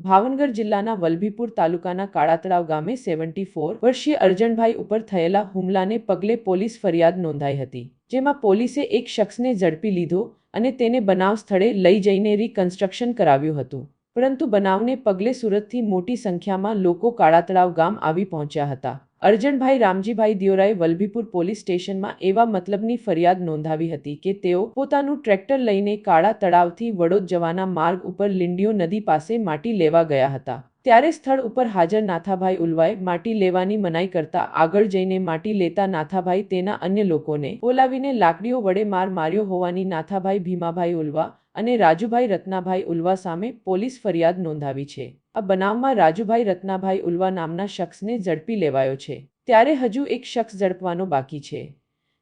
ભાવનગર જિલ્લાના વલભીપુર તાલુકાના કાળાતળાવ ગામે 74 વર્ષીય અરજણભાઈ ઉપર થયેલા હુમલાને પગલે પોલીસ ફરિયાદ નોંધાઈ હતી, જેમાં પોલીસે એક શખ્સને ઝડપી લીધો અને તેને બનાવ સ્થળે લઈ જઈને રિકન્સ્ટ્રક્શન કરાવ્યું હતું. પરંતુ બનાવને પગલે સુરતથી મોટી સંખ્યામાં લોકો કાળાતળાવ ગામ આવી પહોંચ્યા હતા. અરજણભાઈ રામજીભાઈ દિયોરાએ વલભીપુર પોલીસ સ્ટેશનમાં એવા મતલબની ફરિયાદ નોંધાવી હતી કે તેઓ પોતાનું ટ્રેક્ટર લઈને કાળા તળાવથી વડોદ જવાના માર્ગ ઉપર લીંડીયો નદી પાસે માટી લેવા ગયા હતા. ત્યારે સ્થળ ઉપર હાજર નાથાભાઈ ઉલવાએ માટી લેવાની મનાઈ કરતા આગળ જઈને માટી લેતા નાથાભાઈ તેના અન્ય લોકોને બોલાવીને લાકડીઓ વડે માર માર્યો હોવાની નાથાભાઈ ભીમાભાઈ ઉલવા અને રાજુભાઈ રત્નાભાઈ ઉલવા સામે પોલીસ ફરિયાદ નોંધાવી છે. આ બનાવમાં રાજુભાઈ રત્નાભાઈ ઉલવા નામના શખ્સને ઝડપી લેવાયો છે, ત્યારે હજુ એક શખ્સ ઝડપવાનો બાકી છે.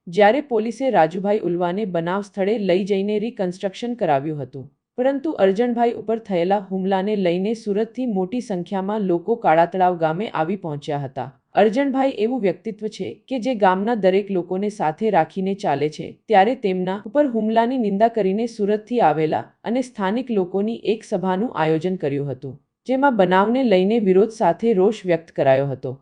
જ્યારે પોલીસે રાજુભાઈ ઉલવાને બનાવ સ્થળે લઈ જઈને રિકન્સ્ટ્રક્શન કરાવ્યું હતું, પરંતુ અરજણભાઈ ઉપર થયેલા હુમલાને લઈને સુરતથી મોટી સંખ્યામાં લોકો કાળાતળાવ ગામે આવી પહોંચ્યા હતા. અરજણભાઈ એવું વ્યક્તિત્વ છે કે જે ગામના દરેક લોકોને સાથે રાખીને ચાલે છે, ત્યારે તેમના ઉપર હુમલાની નિંદા કરીને સુરતથી આવેલા અને સ્થાનિક લોકોની એક સભાનું આયોજન કર્યું હતું, જેમાં બનાવને લઈને વિરોધ સાથે રોષ વ્યક્ત કરાયો હતો.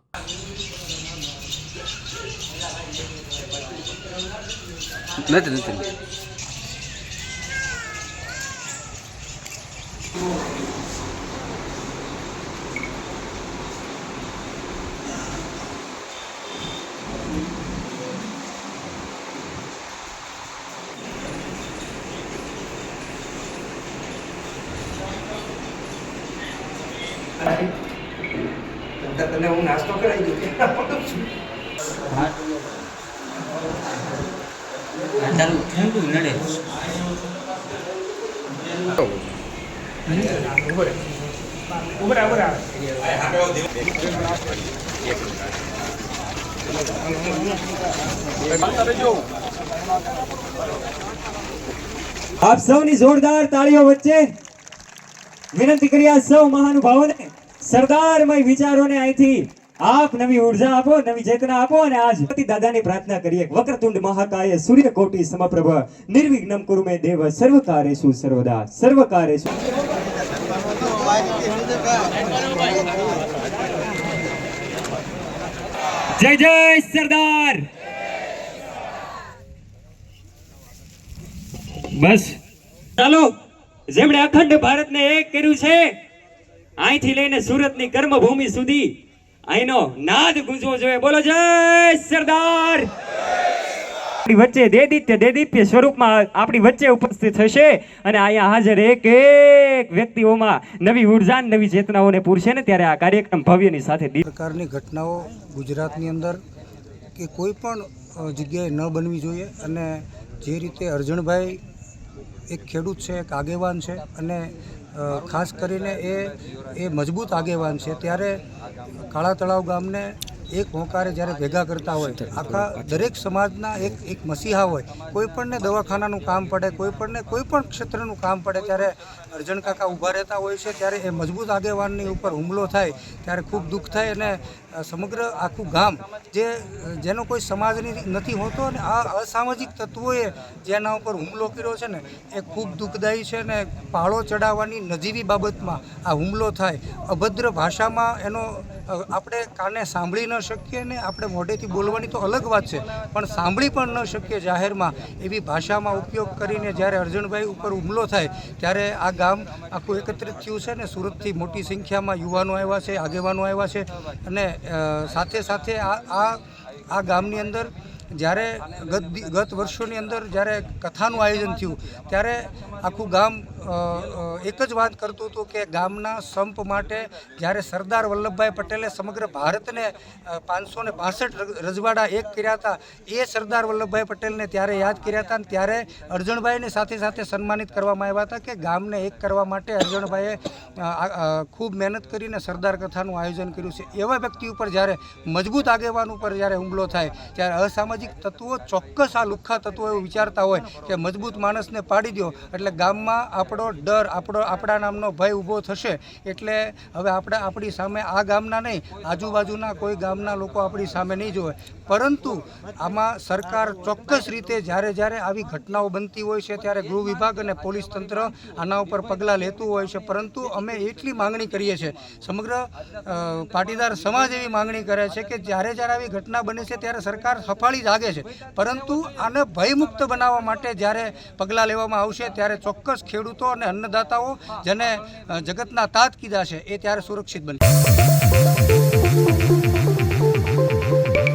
તને હું નાસ્તો કરાવી દઉં આપ સૌની જોરદાર તાળીઓ વચ્ચે વિનંતી કર્યા સૌ મહાનુભાવોને સરદારમય વિચારોને અહીંથી આપ નવી ઉર્જા આપો, નવી ચેતના આપો અને આજ દાદાની પ્રાર્થના કરીએ. વક્રતુંડ મહાકાય સૂર્યકોટિ સમપ્રભ નિર્વિઘ્નમ કુરુ મે દેવ સર્વકાર્યેષુ સર્વદા સર્વકાર્યેષુ. જય જય સરદાર. બસ ચાલો, જેમણે અખંડ ભારતને એક કર્યું છે, અહીંથી લઈને સુરતની કર્મભૂમિ સુધી અહીંનો નાદ ગુંજવો જોઈએ. બોલો જય સરદાર. આપણી વચ્ચે દેદીપ્ય સ્વરૂપમાં આપણી વચ્ચે ઉપસ્થિત થશે અને અહીંયા હાજર એક એક વ્યક્તિઓમાં નવી ઉર્જા, નવી ચેતનાઓને પૂરશે ને ત્યારે આ કાર્યક્રમ ભવ્યની સાથે પ્રકારની ઘટનાઓ ગુજરાતની અંદર કે કોઈ પણ જગ્યાએ ન બનવી જોઈએ. અને જે રીતે અરજણભાઈ એક ખેડૂત છે, એક આગેવાન છે અને ખાસ કરીને એ મજબૂત આગેવાન છે, ત્યારે કાળા તળાવ ગામને એક હોંકારે જ્યારે ભેગા કરતા હોય, આખા દરેક સમાજના એક મસીહા હોય, કોઈ પણને દવાખાનાનું કામ પડે, કોઈ પણ ક્ષેત્રનું કામ પડે ત્યારે અરજણ કાકા ઊભા રહેતા હોય છે. ત્યારે એ મજબૂત આગેવાનની ઉપર હુમલો થાય ત્યારે ખૂબ દુઃખ થાય અને સમગ્ર આખું ગામ જેનો કોઈ સમાજની નથી હોતો અને આ અસામાજિક તત્વોએ જેના ઉપર હુમલો કર્યો છે ને એ ખૂબ દુઃખદાયી છે. ને પાળો ચડાવવાની નજીવી બાબતમાં આ હુમલો થાય, અભદ્ર ભાષામાં એનો આપણે કાને સાંભળી ન શકીએ ને આપણે મોઢેથી બોલવાની તો અલગ વાત છે, પણ સાંભળી પણ ન શકીએ જાહેરમાં એવી ભાષામાં ઉપયોગ કરીને જ્યારે અરજણભાઈ ઉપર હુમલો થાય ત્યારે આ ગામ આખું એકત્રિત થયું છે ને સુરતથી મોટી સંખ્યામાં યુવાનો આવ્યા છે, આગેવાનો આવ્યા છે. અને સાથે સાથે આ ગામની અંદર જ્યારે ગત વર્ષોની અંદર જ્યારે કથાનું આયોજન થયું ત્યારે આખું ગામ એક જ વાત કરતું હતું કે ગામના સંપ માટે જ્યારે સરદાર વલ્લભભાઈ પટેલે સમગ્ર ભારતને 562 રજવાડા એક કર્યા હતા, એ સરદાર વલ્લભભાઈ પટેલને ત્યારે યાદ કર્યા હતા. અને ત્યારે અરજણભાઈને સાથે સાથે સન્માનિત કરવામાં આવ્યા હતા કે ગામને એક કરવા માટે અરજણભાઈએ ખૂબ મહેનત કરીને સરદાર કથાનું આયોજન કર્યું છે. એવા વ્યક્તિ ઉપર જ્યારે મજબૂત આગેવાન ઉપર જ્યારે હુમલો થાય ત્યારે અસામાજિક તત્વો ચોક્કસ આ લુખ્ખા તત્વો એવું વિચારતા હોય કે મજબૂત માણસને પાડી દો એટલે ગામમાં આપણે આપણો ડર આપણા નામનો ભય ઊભો થશે એટલે હવે આપણી સામે આ ગામના નહીં આજુબાજુના કોઈ ગામના લોકો આપણી સામે નહીં જોવે. પરંતુ આમાં સરકાર ચોક્કસ રીતે જ્યારે આવી ઘટનાઓ બનતી હોય છે ત્યારે ગૃહ વિભાગ અને પોલીસ તંત્ર આના ઉપર પગલાં લેતું હોય છે. પરંતુ અમે એટલી માંગણી કરીએ છીએ, સમગ્ર પાટીદાર સમાજ એવી માંગણી કરે છે કે જ્યારે આવી ઘટના બને છે ત્યારે સરકાર સફાળી જાગે છે, પરંતુ આને ભયમુક્ત બનાવવા માટે જ્યારે પગલાં લેવામાં આવશે ત્યારે ચોક્કસ ખેડૂતો અને અન્નદાતાઓ જેને જગતના તાત કીધા છે એ ત્યારે સુરક્ષિત બનશે.